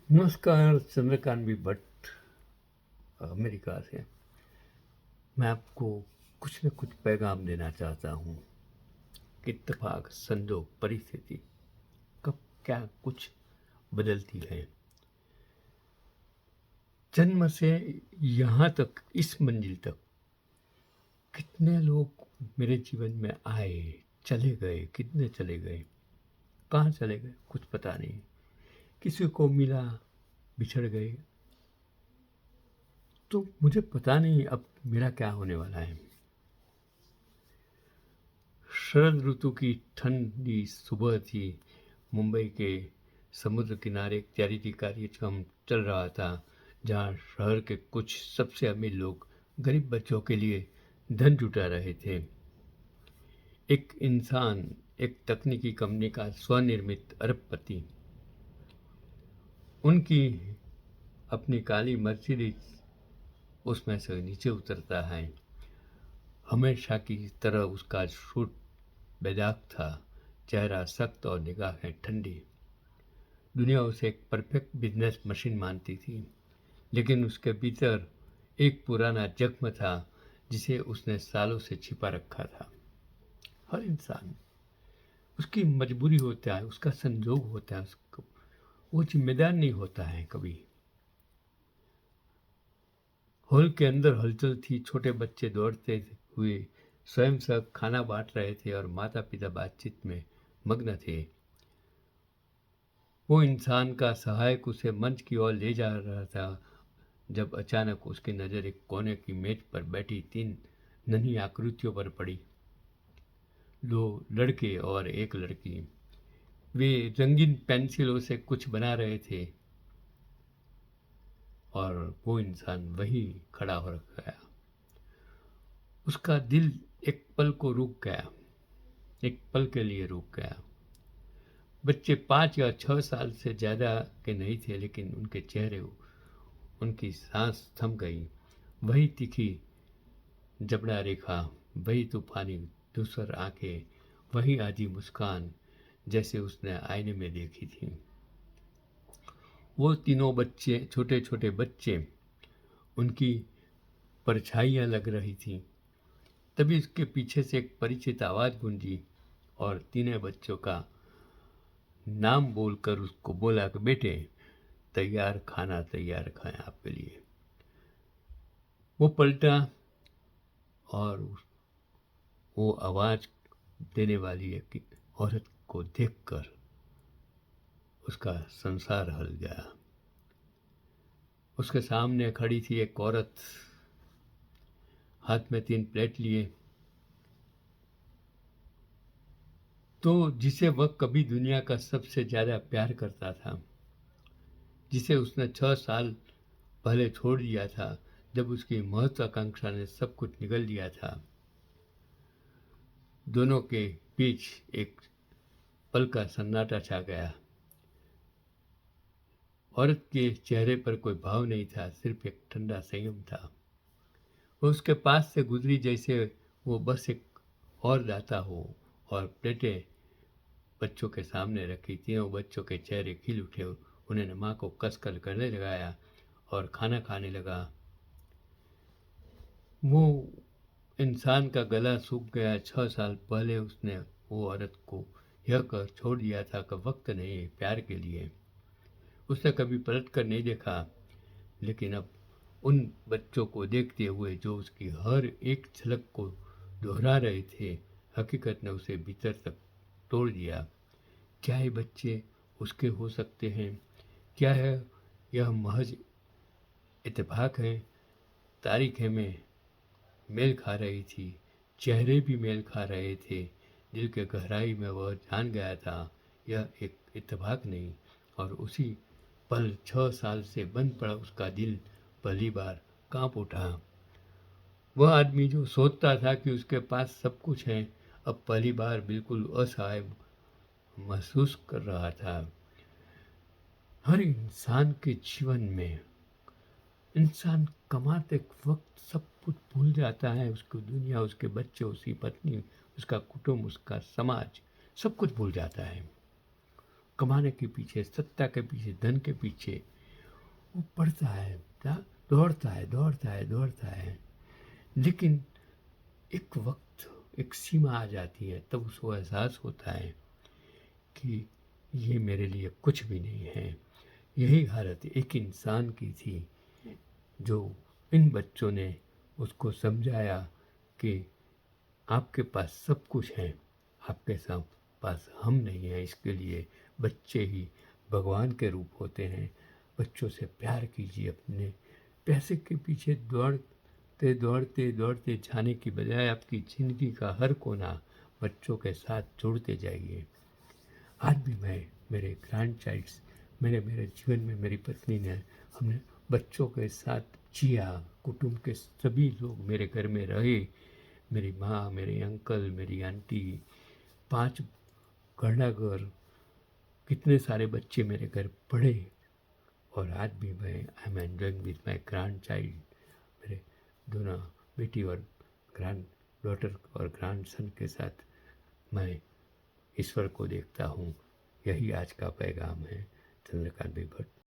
नमस्कार, Chandrakant B Bhatt America से। मैं आपको कुछ न कुछ पैगाम देना चाहता हूँ कि इत्तेफाक, संजोग, परिस्थिति कब क्या कुछ बदलती है। जन्म से यहाँ तक, इस मंजिल तक कितने लोग मेरे जीवन में आए, चले गए, कितने चले गए, कहाँ चले गए कुछ पता नहीं। किसी को मिला, बिछड़ गए। तो मुझे पता नहीं अब मेरा क्या होने वाला है। शरद ऋतु की ठंडी सुबह थी। मुंबई के समुद्र किनारे एक चैरिटी कार्यक्रम चल रहा था, जहां शहर के कुछ सबसे अमीर लोग गरीब बच्चों के लिए धन जुटा रहे थे। एक इंसान, एक तकनीकी कंपनी का स्वनिर्मित अरबपति, उनकी अपनी काली मर्सिडीज उसमें से नीचे उतरता है। हमेशा की तरह उसका सूट बेदाग था, चेहरा सख्त और निगाहें ठंडी। दुनिया उसे एक परफेक्ट बिजनेस मशीन मानती थी, लेकिन उसके भीतर एक पुराना जख्म था जिसे उसने सालों से छिपा रखा था। हर इंसान, उसकी मजबूरी होता है, उसका संजोग होता है, उसको वो जिम्मेदार नहीं होता है कभी। हॉल के अंदर हलचल थी। छोटे बच्चे दौड़ते हुए स्वयं सब खाना बांट रहे थे और माता पिता बातचीत में मग्न थे। वो इंसान का सहायक उसे मंच की ओर ले जा रहा था जब अचानक उसकी नज़र एक कोने की मेज पर बैठी तीन नन्ही आकृतियों पर पड़ी। दो लड़के और एक लड़की। वे रंगीन पेंसिलों से कुछ बना रहे थे और वो इंसान वहीं खड़ा हो गया। उसका दिल एक पल को रुक गया, एक पल के लिए रुक गया। बच्चे 5 या 6 साल से ज़्यादा के नहीं थे, लेकिन उनके चेहरे, उनकी सांस थम गई। वही तीखी जबड़ा रेखा, वही तूफानी धूसर आंखें, वही आधी मुस्कान जैसे उसने आईने में देखी थी। वो तीनों बच्चे, छोटे छोटे बच्चे, उनकी परछाइयाँ लग रही थीं। तभी उसके पीछे से एक परिचित आवाज़ गूंजी और तीनों बच्चों का नाम बोलकर उसको बोला कि बेटे, तैयार खाना तैयार खाएं आपके लिए। वो पलटा और वो आवाज़ देने वाली एक औरत को देखकर उसका संसार हिल गया। उसके सामने खड़ी थी एक औरत, हाथ में 3 प्लेट लिए, तो जिसे वह कभी दुनिया का सबसे ज़्यादा प्यार करता था, जिसे उसने 6 साल पहले छोड़ दिया था जब उसकी महत्वाकांक्षा ने सब कुछ निगल लिया था। दोनों के बीच एक पल का सन्नाटा छा गया। औरत के चेहरे पर कोई भाव नहीं था, सिर्फ एक ठंडा संयम था। वो उसके पास से गुजरी जैसे वो बस एक और दाता हो, और प्लेटें बच्चों के सामने रखी। तीनों बच्चों के चेहरे खिल उठे। उन्होंने माँ को कसकर गले लगाया और खाना खाने लगा। वो इंसान का गला सूख गया। 6 साल पहले उसने वो औरत को यह कर छोड़ दिया था कि वक्त नहीं, प्यार के लिए। उसने कभी पलट कर नहीं देखा, लेकिन अब उन बच्चों को देखते हुए जो उसकी हर एक झलक को दोहरा रहे थे, हकीकत ने उसे भीतर तक तोड़ दिया। क्या ये बच्चे उसके हो सकते हैं? क्या है यह महज इत्तेफाक है? तारीखें में मेल खा रही थी, चेहरे भी मेल खा रहे थे। दिल के गहराई में वह जान गया था यह एक इत्तेफाक नहीं। और उसी पल 6 साल से बंद पड़ा उसका दिल पहली बार कांप उठा। वह आदमी जो सोचता था कि उसके पास सब कुछ है, अब पहली बार बिल्कुल असहाय महसूस कर रहा था। हर इंसान के जीवन में इंसान कमाते वक्त सब कुछ भूल जाता है। उसकी दुनिया, उसके बच्चे, उसकी पत्नी, उसका कुटुंब, उसका समाज, सब कुछ भूल जाता है। कमाने के पीछे, सत्ता के पीछे, धन के पीछे वो पढ़ता है, दौड़ता है, दौड़ता है, दौड़ता है, लेकिन एक वक्त, एक सीमा आ जाती है, तब उसको एहसास होता है कि ये मेरे लिए कुछ भी नहीं है। यही हालत एक इंसान की थी, जो इन बच्चों ने उसको समझाया कि आपके पास सब कुछ है, आपके पास हम नहीं हैं, इसके लिए बच्चे ही भगवान के रूप होते हैं। बच्चों से प्यार कीजिए, अपने पैसे के पीछे दौड़ते दौड़ते दौड़ते जाने की बजाय आपकी ज़िंदगी का हर कोना बच्चों के साथ जोड़ते जाइए। आज भी मैं, मेरे ग्रैंड चाइल्ड्स, मेरे जीवन में मेरी पत्नी ने, हमने बच्चों के साथ जिया, कुटुंब के सभी लोग मेरे घर में रहे, मेरी माँ, मेरे अंकल, मेरी आंटी, 5 घरनाघर, कितने सारे बच्चे मेरे घर पढ़े, और आज भी मैं I am enjoying with my grand child, मेरे दोनों बेटी और ग्रैंड डॉटर और ग्रैंड सन के साथ मैं ईश्वर को देखता हूँ। यही आज का पैगाम है। चंद्रकांत भाई भट्ट।